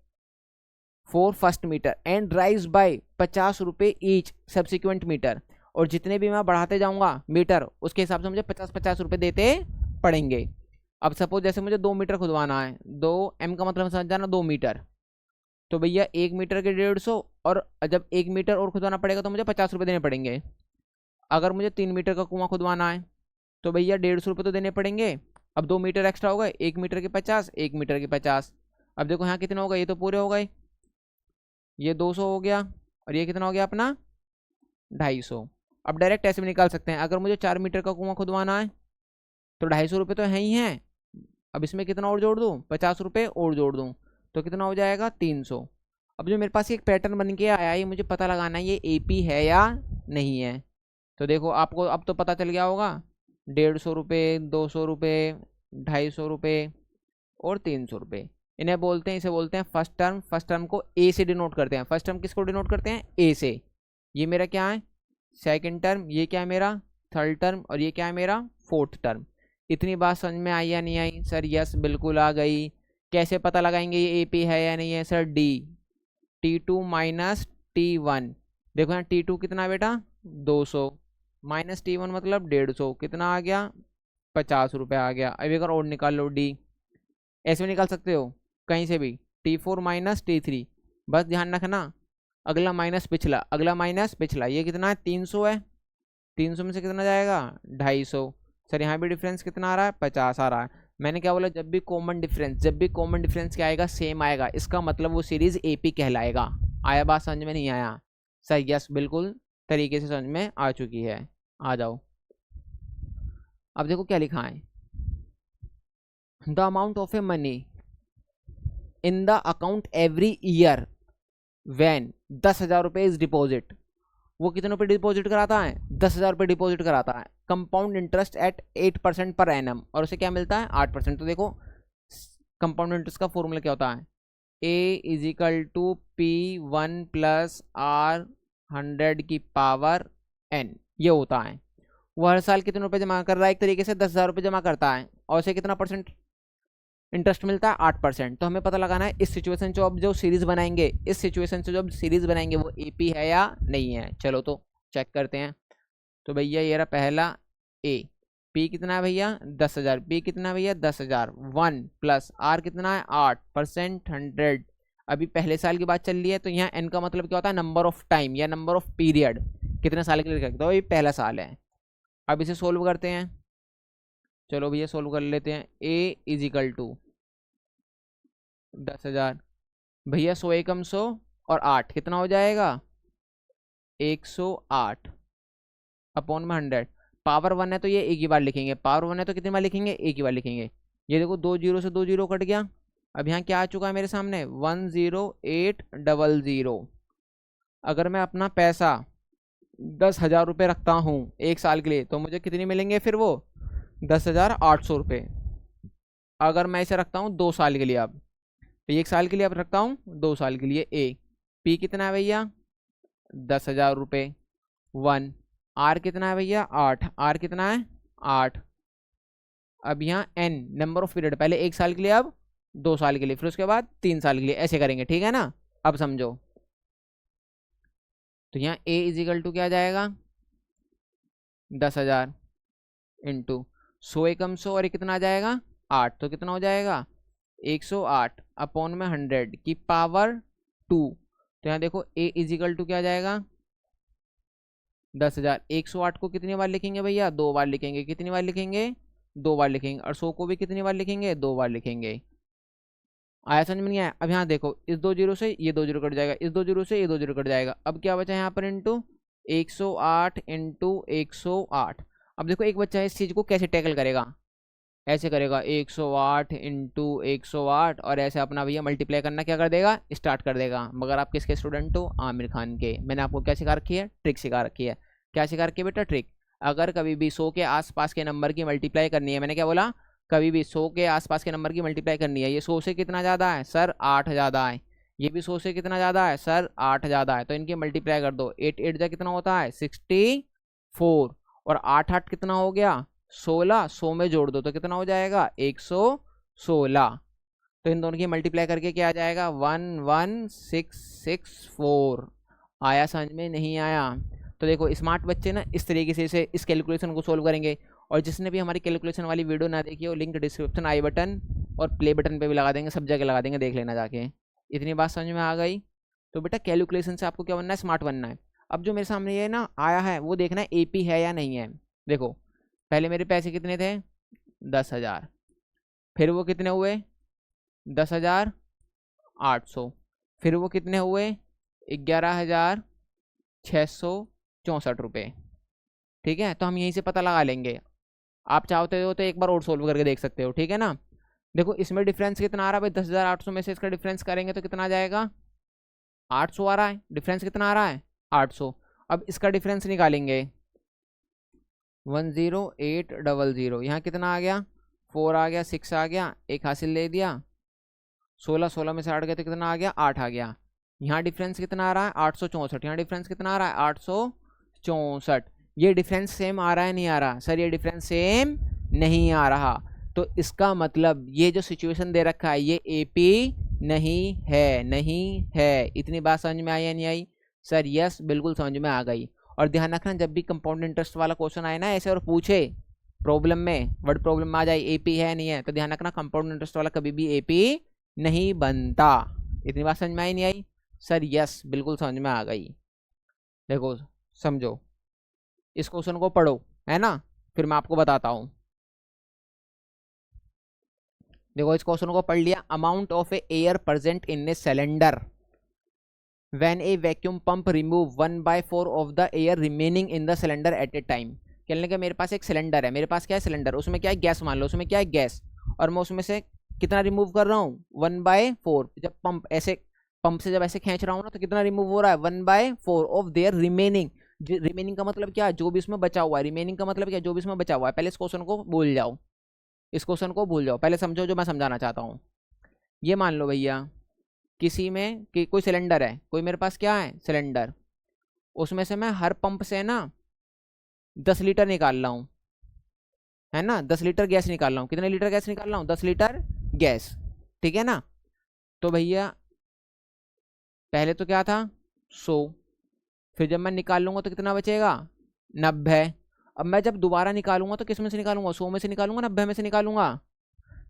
for first metre, and rise by ₹50 each subsequent metre, और जितने भी मैं बढ़ाते जाऊंगा मीटर उसके हिसाब से मुझे 50-50 रुपये देते पड़ेंगे। अब सपोज जैसे मुझे 2 मीटर खुदवाना है, 2M का मतलब समझ जाना 2 मीटर, तो भैया 1 मीटर के 150, और जब 1 मीटर और खुदवाना पड़ेगा तो मुझे ₹50 देने पड़ेंगे। अगर मुझे 3 मीटर का कुआं खुदवाना है तो भैया ₹150 तो देने पड़ेंगे। अब 2 मीटर एक्स्ट्रा हो गए, 1 मीटर के 50, 1 मीटर के 50। अब देखो यहाँ कितने हो गए, ये तो पूरे हो गए, ये 200 हो गया, और ये कितना हो गया अपना 250। अब डायरेक्ट ऐसे भी निकाल सकते हैं, अगर मुझे 4 मीटर का कुआं खुदवाना है तो ₹250 तो है ही हैं, अब इसमें कितना और जोड़ दूँ, ₹50 और जोड़ दूँ, तो कितना हो जाएगा 300। अब जो मेरे पास एक पैटर्न बन के आया है, ये मुझे पता लगाना है ये एपी है या नहीं है। तो देखो आपको अब तो पता चल गया होगा, ₹150, ₹200, ₹250 और ₹300, इन्हें बोलते हैं, इसे बोलते हैं फर्स्ट टर्म। फर्स्ट टर्म को ए से डिनोट करते हैं, फर्स्ट टर्म किसको डिनोट करते हैं, ए से। ये मेरा क्या है, सेकंड टर्म, ये क्या है मेरा थर्ड टर्म, और ये क्या है मेरा फोर्थ टर्म। इतनी बात समझ में आई या नहीं आई सर, यस बिल्कुल आ गई। कैसे पता लगाएंगे ये एपी है या नहीं है sir, D T2 minus T1, देखो यहाँ T2 कितना है बेटा 200, माइनस T1 मतलब 150, कितना आ गया ₹50 आ गया। अब एक और निकाल लो डी, ऐसे भी निकाल सकते हो कहीं से भी, T4 माइनस T3, बस ध्यान रखना अगला माइनस पिछला, अगला माइनस पिछला, ये कितना है 300 है, 300 में से कितना जाएगा 250। सर यहाँ भी डिफरेंस कितना आ रहा है 50 आ रहा है। मैंने क्या बोला, जब भी कॉमन डिफरेंस, जब भी कॉमन डिफरेंस क्या आएगा सेम आएगा, इसका मतलब वो सीरीज एपी कहलाएगा। आया बात समझ में, नहीं आया सर, यस बिल्कुल तरीके से समझ में आ चुकी है। आ जाओ, अब देखो क्या लिखा है, the amount of a money in the account every year when ₹10,000 is deposit वो कितने रुपये डिपॉजिट कराता है? 10,000 रुपये डिपॉजिट कराता है, compound interest eight 8% per annum, और उसे क्या मिलता है? 8%। तो देखो कंपाउंड इंटरेस्ट का फॉर्मूला क्या होता है? A is equal to P1 plus R100 की पावर N, ये होता है। वो हर साल कितने रुपए जमा कर रहा है? एक तरीके से 10,000 रुपये जमा करता है, और उसे कितना परसेंट इंटरेस्ट मिलता है? 8%। तो हमें पता लगाना है इस सिचुएशन से अब जो सीरीज बनाएंगे, इस सिचुएशन से जो अब सीरीज बनाएंगे वो एपी है या नहीं है। चलो तो चेक करते हैं। तो भैया ये रहा पहला ए, पी कितना है भैया? 10,000। पी कितना है भैया? 10,000। 1 प्लस आर कितना है? 8% 100। अभी पहले साल की बात चल रही है, तो यहाँ एन का मतलब क्या होता है? नंबर ऑफ टाइम या नंबर ऑफ पीरियड, कितने साल के लिए। तो ये पहला साल है। अब इसे सोल्व करते हैं। चलो भैया सोल्व कर लेते हैं। ए इज इक्वल टू 10,000 भैया 100 एकम 100 और 8 कितना हो जाएगा? 108 अपॉन में 100। पावर 1 है तो ये एक ही बार लिखेंगे, पावर 1 है तो कितनी बार लिखेंगे? एक ही बार लिखेंगे। ये देखो 2 जीरो से 2 जीरो कट गया। अब यहाँ क्या आ चुका है मेरे सामने? 10800। अगर मैं अपना पैसा 10,000 रुपये रखता हूँ एक साल के लिए, तो मुझे कितनी मिलेंगे फिर? वो 10,800 रुपये। अगर मैं इसे रखता हूँ 2 साल के लिए, अब एक साल के लिए अब रखता हूँ 2 साल के लिए। ए पी कितना है भैया? 10,000 रुपये। 1 आर कितना है भैया? 8। आर कितना है? 8। अब यहाँ एन नंबर ऑफ पीरियड, पहले 1 साल के लिए, अब 2 साल के लिए, फिर उसके बाद 3 साल के लिए, ऐसे करेंगे। ठीक है ना? अब समझो। तो यहाँ ए इज इक्वल टू क्या आ जाएगा? 10,000 इंटू 100 एकम 100 और ये कितना आ जाएगा? 8। तो कितना हो जाएगा? 108 अपॉन में 100 की पावर 2। तो यहाँ देखो ए इज इक्वल टू क्या आ जाएगा? 10,000। 108 को कितनी बार लिखेंगे भैया? 2 बार लिखेंगे। कितनी बार लिखेंगे? 2 बार लिखेंगे। और 100 को भी कितनी बार लिखेंगे? 2 बार लिखेंगे। आया समझ में नहीं आया? अब यहाँ देखो इस 2 जीरो से ये 2 जीरो कट जाएगा, इस 2 जीरो से ये 2 जीरो कट जाएगा। अब क्या बचा यहाँ पर? Into 108 into 108। अब देखो एक बच्चा है, इस चीज़ को कैसे टैकल करेगा? ऐसे करेगा 108 इंटू 108, और ऐसे अपना भैया मल्टीप्लाई करना क्या कर देगा? स्टार्ट कर देगा। मगर आप किसके स्टूडेंट हो? आमिर खान के। मैंने आपको क्या सिखा रखी है? ट्रिक सिखा रखी है। क्या सिखा रखी है बेटा? ट्रिक। अगर कभी भी 100 के आसपास के नंबर की मल्टीप्लाई करनी है, मैंने क्या बोला? कभी भी 100 के आसपास के नंबर की मल्टीप्लाई करनी है। ये 100 से कितना ज़्यादा है सर? 8 ज़्यादा है। ये भी 100 से कितना ज़्यादा है सर? 8 ज़्यादा है। तो इनकी मल्टीप्लाई कर दो। 8 8 जा कितना होता है? 64। और 8 8 कितना हो गया? 16। 100 में जोड़ दो तो कितना हो जाएगा? 116। तो इन दोनों की मल्टीप्लाई करके क्या आ जाएगा? 11664। आया समझ में? नहीं आया? तो देखो स्मार्ट बच्चे ना इस तरीके से इस कैलकुलेशन को सोल्व करेंगे। और जिसने भी हमारी कैलकुलेशन वाली वीडियो ना देखी हो, लिंक डिस्क्रिप्शन, आई बटन और प्ले बटन पे भी लगा देंगे, सब जगह लगा देंगे, देख लेना जाके। इतनी बात समझ में आ गई? तो बेटा कैलकुलेशन से आपको क्या बनना है? स्मार्ट बनना है। अब जो मेरे सामने ये ना आया है वो देखना है एपी है या नहीं है। देखो पहले मेरे पैसे कितने थे? 10,000। फिर वो कितने हुए? 10,800। फिर वो कितने हुए? 11,664 रुपये। ठीक है? तो हम यहीं से पता लगा लेंगे। आप चाहते हो तो एक बार और सोल्व करके देख सकते हो। ठीक है ना? देखो इसमें डिफरेंस कितना आ रहा है भाई? 10,800 में से इसका डिफरेंस करेंगे तो कितना आ जाएगा? 800 आ रहा है। डिफरेंस कितना आ रहा है? 800। अब इसका डिफरेंस निकालेंगे। 10800। यहाँ कितना आ गया? 4 आ गया, 6 आ गया, एक हासिल ले दिया। 16 में से 8 गया तो कितना आ गया? 8 आ गया। यहाँ डिफरेंस कितना आ रहा है? 864। यहाँ डिफरेंस कितना आ रहा है? 864। ये डिफरेंस सेम आ रहा है नहीं आ रहा? सर ये डिफरेंस सेम नहीं आ रहा। तो इसका मतलब ये जो सिचुएशन दे रखा है ये एपी नहीं है। नहीं है। इतनी बात समझ में आई या नहीं आई? सर यस, बिल्कुल समझ में आ गई। और ध्यान रखना जब भी कंपाउंड इंटरेस्ट वाला क्वेश्चन आए ना ऐसे और पूछे प्रॉब्लम में, वर्ड प्रॉब्लम में आ जाए एपी है नहीं है, तो ध्यान रखना कंपाउंड इंटरेस्ट वाला कभी भी एपी नहीं बनता। इतनी बात समझ में आई नहीं आई? सर यस, बिल्कुल समझ में आ गई। देखो समझो, इस क्वेश्चन को पढ़ो, है ना, फिर मैं आपको बताता हूँ। देखो इस क्वेश्चन को पढ़ लिया। Amount of A air present in a cylinder when a vacuum pump remove 1/4 of the air remaining in the cylinder at a time। कहने का मेरे पास एक सिलेंडर है, मेरे पास क्या है? सिलेंडर, उसमें क्या है? गैस मान लो, उसमें क्या है? गैस। और मैं उसमें से कितना रिमूव कर रहा हूँ? 1/4। जब पंप से जब ऐसे खींच रहा हूँ ना तो कितना रिमूव हो रहा है? 1/4 ऑफ देयर रिमेनिंग। रिमेनिंग का मतलब क्या, जो भी इसमें बचा हुआ है, रिमेनिंग का मतलब क्या, जो भी इसमें बचा हुआ है। पहले इस क्वेश्चन को भूल जाओ, इस क्वेश्चन को भूल जाओ, पहले समझो जो मैं समझाना चाहता हूँ। ये मान लो भैया किसी में कि कोई सिलेंडर है, कोई मेरे पास क्या है सिलेंडर, उसमें से मैं हर पंप से ना 10 लीटर निकाल रहा हूँ, है ना, 10 लीटर गैस निकाल रहा हूँ। कितने लीटर गैस निकाल रहा हूँ, 10 लीटर गैस, ठीक है ना। तो भैया पहले तो क्या था 100, फिर जब मैं निकाल लूंगा तो कितना बचेगा 90। अब मैं जब दोबारा निकालूंगा तो किस में से निकालूंगा, 100 में से निकालूंगा 90 में से निकालूंगा।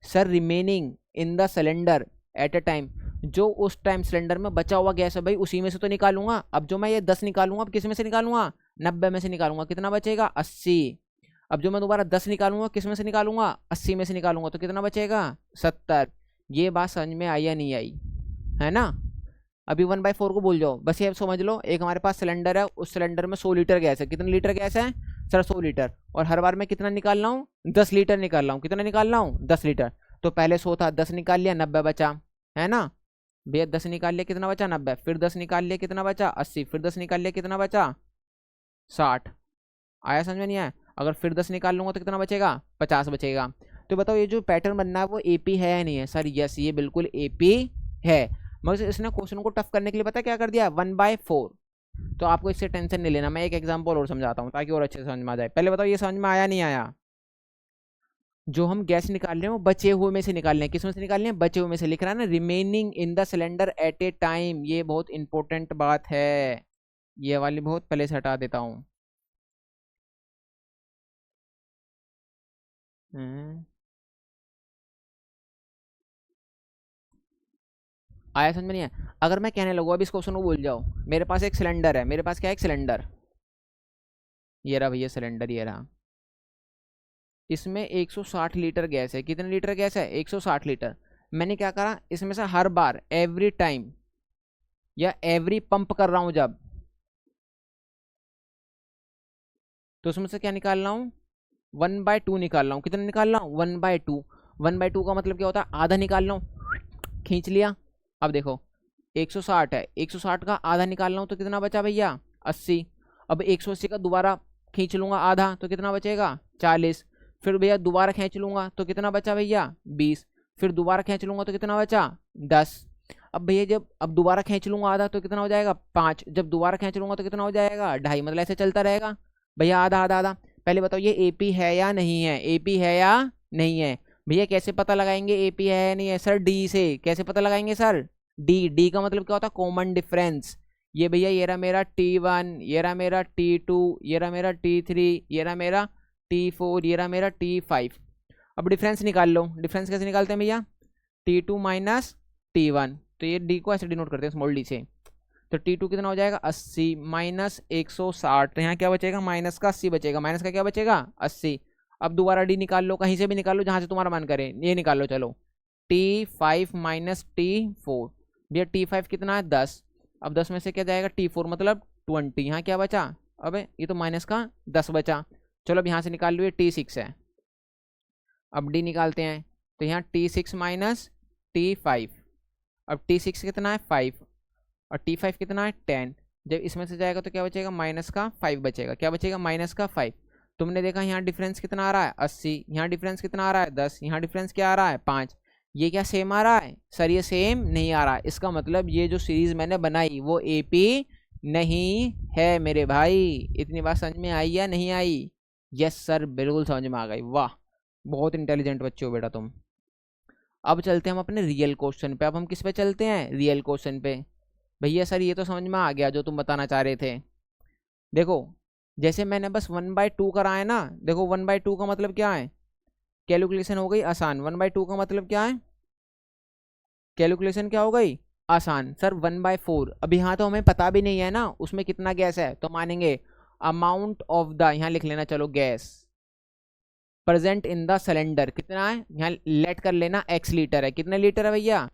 Sir remaining in the cylinder at a time, जो उस टाइम सिलेंडर में बचा हुआ गैस है भाई उसी में से तो निकालूंगा। अब जो मैं ये 10 निकालूंगा, अब किस में से निकालूंगा 90 में से निकालूंगा, कितना बचेगा 80। अब जो मैं दोबारा 10 निकालूंगा किस में से निकालूंगा 80 में से निकालूंगा, तो कितना बचेगा 70। ये बात समझ में आई या नहीं आई, है ना। अभी 1/4 को भूल जाओ, बस ये समझ लो एक हमारे पास सिलेंडर है, उस सिलेंडर में 100 लीटर गैस है। कितने लीटर गैस है सर 100 लीटर, और हर बार मैं कितना निकाल रहा हूँ 10 लीटर निकाल रहा हूँ। कितना निकाल रहा हूँ 10 लीटर। तो पहले 100 था, 10 निकाल लिया 90 बचा, है ना भैया। 10 निकाल लिया कितना बचा 90, फिर 10 निकाल लिया कितना बचा 80, फिर 10 निकाल लिया कितना बचा 60। आया समझ में नहीं आया। अगर फिर 10 निकाल लूंगा तो कितना बचेगा 50 बचेगा। तो बताओ ये जो पैटर्न बनना है वो एपी है या नहीं है। सर यस ये बिल्कुल एपी है, मगर इसने क्वेश्चन को टफ करने के लिए पता क्या कर दिया 1/4। तो आपको इससे टेंशन नहीं लेना, मैं एक एग्जांपल और समझाता हूँ ताकि और अच्छे से समझ में आ जाए। पहले बताओ ये समझ में आया नहीं आया। जो हम गैस निकाल रहे हैं वो बचे हुए में से निकाल रहे हैं, किस में से निकाल रहे हैं बचे हुए में से। लिख रहा है ना remaining in the cylinder eight A time, ये बहुत इंपॉर्टेंट बात है। ये वाली बहुत पहले से हटा देता हूँ। आया समझ में नहीं है। अगर मैं कहने लगूँ, अब इस क्वेश्चन को भूल जाओ, मेरे पास एक सिलेंडर है, मेरे पास क्या है एक सिलेंडर, ये रहा भैया सिलेंडर, ये रहा। इसमें 160 लीटर गैस है। कितने लीटर गैस है 160 लीटर। मैंने क्या करा, इसमें से हर बार एवरी टाइम या एवरी पंप कर रहा हूं जब, तो उसमें से क्या निकाल रहा हूँ 1/2 निकाल रहा हूँ। कितना निकाल रहा हूँ 1/2। 1/2 का मतलब क्या होता है आधा निकाल रहा हूँ, खींच लिया। अब देखो 160 है, 160 का आधा निकाल रहा हूँ तो कितना बचा भैया 80। अब 180 का दोबारा खींच लूंगा आधा तो कितना बचेगा 40। फिर भैया दोबारा खींच लूंगा तो कितना बचा भैया 20। फिर दोबारा खींच लूंगा तो कितना बचा 10। अब भैया जब अब दोबारा खींच लूंगा आधा तो कितना हो जाएगा 5। जब दोबारा खींच लूंगा तो कितना हो जाएगा 2.5। मतलब ऐसे चलता रहेगा भैया आधा आधा आधा। पहले बताओ ये एपी है या नहीं है, एपी है या नहीं है। भैया कैसे पता लगाएंगे एपी है या नहीं है सर, डी से। कैसे पता लगाएंगे सर, डी। डी का मतलब क्या होता है कॉमन डिफरेंस। ये भैया ये रहा मेरा T1, ये रहा मेरा T2, ये रहा मेरा T3, ये रहा मेरा T4, ये रहा मेरा T5। अब डिफरेंस निकाल लो। डिफरेंस कैसे निकालते हैं भैया T2 माइनस T1, तो ये डी को ऐसे डिनोट करते हैं स्मॉल डी से। तो T2 कितना हो जाएगा 80 माइनस 160, तो यहाँ क्या बचेगा माइनस का 80 बचेगा, माइनस का क्या बचेगा 80। अब दोबारा डी निकाल लो, कहीं से भी निकाल लो जहाँ से तुम्हारा मन करे, ये निकाल लो चलो। T5 माइनस T4, भैया T5 कितना है 10। अब 10 में से क्या जाएगा T4 मतलब 20, यहाँ क्या बचा अबे ये तो माइनस का 10 बचा। चलो अब यहाँ से निकाल लो ये T6 है। अब डी निकालते हैं तो यहाँ T6 माइनस T5, अब T6 कितना है 5 और T5 कितना है 10। जब इसमें से जाएगा तो क्या बचेगा माइनस का 5 बचेगा। क्या बचेगा माइनस का 5। तुमने देखा यहाँ डिफरेंस कितना आ रहा है 80, यहाँ डिफरेंस कितना आ रहा है 10, यहाँ डिफरेंस क्या आ रहा है 5। ये क्या सेम आ रहा है सर, ये सेम नहीं आ रहा है। इसका मतलब ये जो सीरीज मैंने बनाई वो एपी नहीं है मेरे भाई। इतनी बात समझ में आई या नहीं आई। यस सर बिल्कुल समझ में आ गई, वाह बहुत इंटेलिजेंट बच्चे हो बेटा तुम। अब चलते हैं हम अपने रियल क्वेश्चन पे। अब हम किस पे चलते हैं रियल क्वेश्चन पे। भैया सर ये तो समझ में आ गया जो तुम बताना चाह रहे थे। देखो जैसे मैंने बस 1/2 कराया ना, देखो 1/2 का मतलब क्या है कैलकुलेशन हो गई आसान। 1/2 का मतलब क्या है कैलकुलेशन क्या हो गई आसान। सर 1/4, अब यहाँ तो हमें पता भी नहीं है ना उसमें कितना गैस है, तो मानेंगे अमाउंट ऑफ द, यहाँ लिख लेना चलो gas present in the cylinder कितना है, यहाँ लेट कर लेना x लीटर है। कितने लीटर है भैया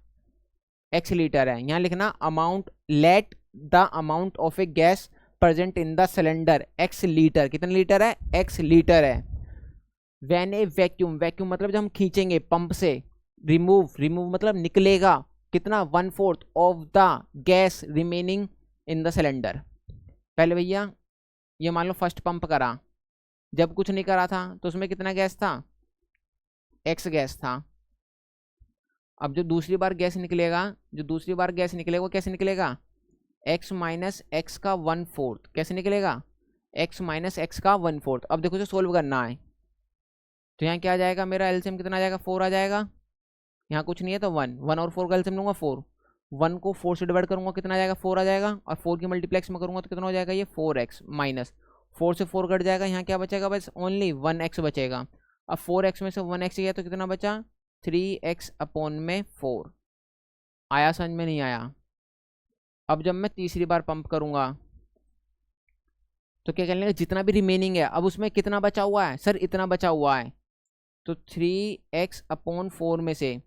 x लीटर है। यहाँ लिखना amount, let the amount of A gas present in the cylinder x litre. कितने लीटर है x लीटर है। व्हेन ए वैक्यूम, वैक्यूम मतलब जब हम खींचेंगे पंप से, रिमूव, रिमूव मतलब निकलेगा कितना 1/4 of the gas remaining in the cylinder. पहले भैया ये मान लो फर्स्ट पंप करा, जब कुछ नहीं करा था तो उसमें कितना गैस था, x गैस था। अब जो दूसरी बार गैस निकलेगा, वो कैसे निकलेगा, x माइनस एक्स का 1/4, कैसे निकलेगा, x माइनस एक्स का 1/4। अब देखो जो सोल्व करना है, तो यहाँ क्या आ जाएगा, मेरा एलसीएम कितना आ जाएगा, 4 आ जाएगा। यहाँ कुछ नहीं है तो 1 और 4 का एलसीएम लूंगा 4, 1 को 4 से डिवाइड करूंगा कितना आ जाएगा, 4 आ जाएगा। और 4 की मल्टीप्लेक्स में करूंगा तो कितना हो जाएगा, ये 4x माइनस 4 से 4 कट जाएगा, यहाँ क्या बचेगा, बस ओनली 1x बचेगा। अब 4x में से 1x गया तो कितना बचा, 3x अपॉन में 4। आया समझ में, नहीं आया। अब जब मैं तीसरी बार पंप करूंगा तो क्या कर लेंगे, जितना भी रिमेनिंग है, अब उसमें कितना बचा हुआ है, सर इतना बचा हुआ है, तो 3x अपॉन 4 में से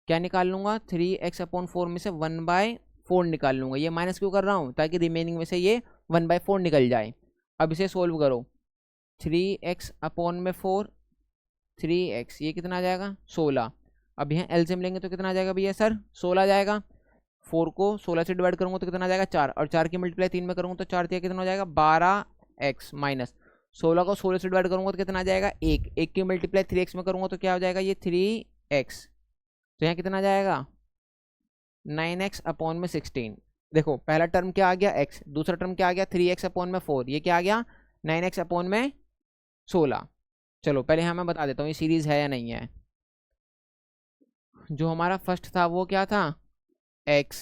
क्या निकाल लूंगा, 3x अपॉन 4 में से 1/4 निकाल लूंगा। ये माइनस क्यों कर रहा हूँ, ताकि रिमेनिंग में से ये 1/4 निकल जाए। अब इसे सोल्व करो, 3x अपॉन में 4, 3x, ये कितना आ जाएगा, 16। अब यहाँ एलसीएम लेंगे तो कितना आ जाएगा भैया, सर 16 आ जाएगा। 4 को 16 से डिवाइड करूंगा तो कितना आ जाएगा, 4, और 4 की मल्टीप्लाई 3 में करूंगा तो 4 कितना हो जाएगा, 12x माइनस 16 को 16 से डिवाइड करूंगा तो कितना आ जाएगा, 1 की मल्टीप्लाई 3x में करूंगा तो क्या हो जाएगा, ये 3x। तो यहाँ कितना आ जाएगा, 9x अपॉन में 16। देखो पहला टर्म क्या आ गया, x, दूसरा टर्म क्या आ गया, 3x अपॉन में 4, ये क्या आ गया, 9x अपॉन में 16। चलो पहले यहाँ मैं बता देता हूँ ये सीरीज है या नहीं है। जो हमारा फर्स्ट था वो क्या था, x,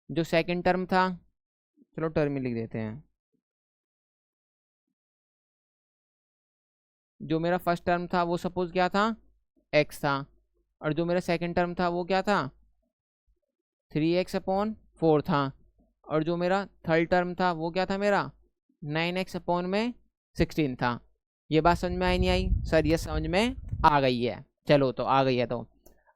जो सेकंड टर्म था, चलो टर्म ही लिख देते हैं, जो मेरा फर्स्ट टर्म था वो सपोज क्या था, x था, और जो मेरा सेकंड टर्म था वो क्या था, 3x अपॉन 4 था, और जो मेरा थर्ड टर्म था वो क्या था मेरा, 9x अपॉन में 16 था। ये बात समझ में आई नहीं आई, सर ये समझ में आ गई है, चलो तो आ गई है। तो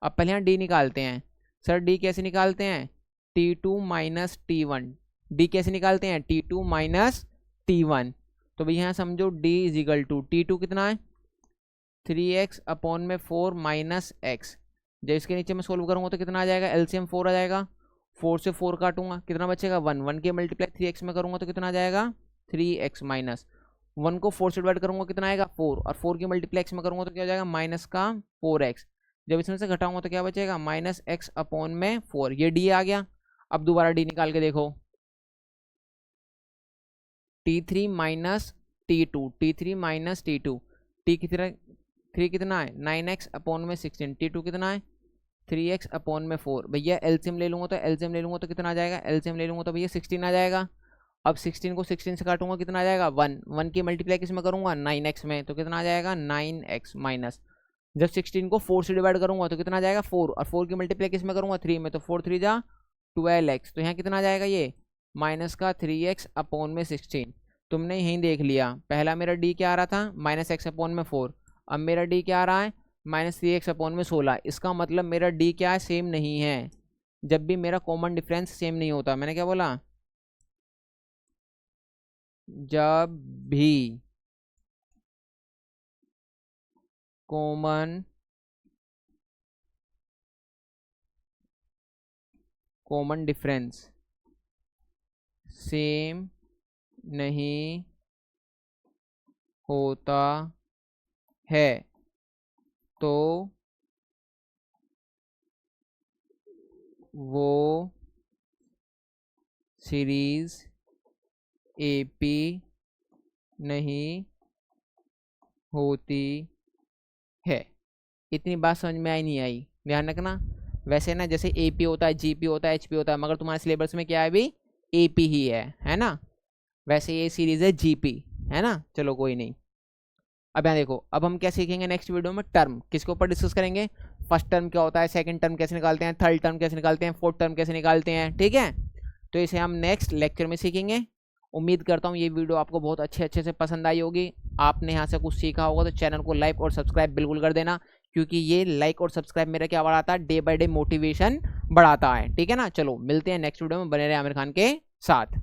अब पहले यहाँ d निकालते हैं। सर d कैसे निकालते हैं, t2 माइनस t1, d कैसे निकालते हैं, t2 माइनस t1। तो भैया यहाँ समझो d is equal to t2 कितना है, 3x अपॉन में 4 माइनस एक्स। जब इसके नीचे मैं सोल्व करूँगा तो कितना आ जाएगा, एलसीएम 4 आ जाएगा। 4 से 4 काटूंगा कितना बचेगा, 1 की मल्टीप्लाई 3x में करूँगा तो कितना आ जाएगा, 3x माइनस 1 को 4 से डिवाइड करूँगा कितना आएगा, 4, और 4 की मल्टीप्लाई x में करूँगा तो क्या हो जाएगा, माइनस का 4x। जब इसमें से घटाऊंगा तो क्या बचेगा, माइनस x अपॉन में 4। ये d आ गया। अब दोबारा d निकाल के देखो, t3 minus t2, t3 minus t2, t कितना, 3 कितना है, 9x अपॉन में 16, t2 कितना है, 3x अपॉन में 4। भैया एलसीएम ले लूँगा तो कितना आ जाएगा, एलसीएम ले लूँगा तो भैया 16 आ जाएगा। अब 16 को 16 से काटूंगा कितना आ जाएगा, 1 की मल्टीप्लाई किस में करूँगा, 9x में, तो कितना आ जाएगा, 9x माइनस, जब 16 को 4 से डिवाइड करूँगा तो कितना आ जाएगा, 4, और 4 की मल्टीप्लाई किस में करूँगा, 3 में, तो 4 3 जा 12x। तो यहाँ कितना आ जाएगा, ये माइनस का 3x अपॉन में 16। तुमने यहीं देख लिया, पहला मेरा d क्या आ रहा था, माइनस एक्स अपॉन में 4, अब मेरा d क्या आ रहा है, माइनस 3x अपॉन में 16। इसका मतलब मेरा d क्या है, सेम नहीं है। जब भी मेरा कॉमन डिफरेंस सेम नहीं होता, मैंने क्या बोला, जब भी कॉमन डिफरेंस सेम नहीं होता है तो वो सीरीज एपी नहीं होती है। इतनी बात समझ में आई नहीं आई, ध्यान रखना। वैसे ना जैसे एपी होता है, जीपी होता है, एचपी होता है, मगर तुम्हारे सिलेबस में क्या है, अभी एपी ही है ना। वैसे ये सीरीज है जीपी, है ना। चलो कोई नहीं। अब यहाँ देखो, अब हम क्या सीखेंगे नेक्स्ट वीडियो में, टर्म किसके ऊपर डिस्कस करेंगे, फर्स्ट टर्म क्या होता है, सेकंड टर्म कैसे निकालते हैं, थर्ड टर्म कैसे निकालते हैं, फोर्थ टर्म कैसे निकालते हैं, ठीक है। तो इसे हम नेक्स्ट लेक्चर में सीखेंगे। उम्मीद करता हूँ ये वीडियो आपको बहुत अच्छे से पसंद आई होगी, आपने यहाँ से कुछ सीखा होगा। तो चैनल को लाइक और सब्सक्राइब बिल्कुल कर देना, क्योंकि ये लाइक और सब्सक्राइब मेरा क्या बढ़ाता है, डे बाय डे मोटिवेशन बढ़ाता है, ठीक है ना। चलो मिलते हैं नेक्स्ट वीडियो में, बने रहे आमिर खान के साथ।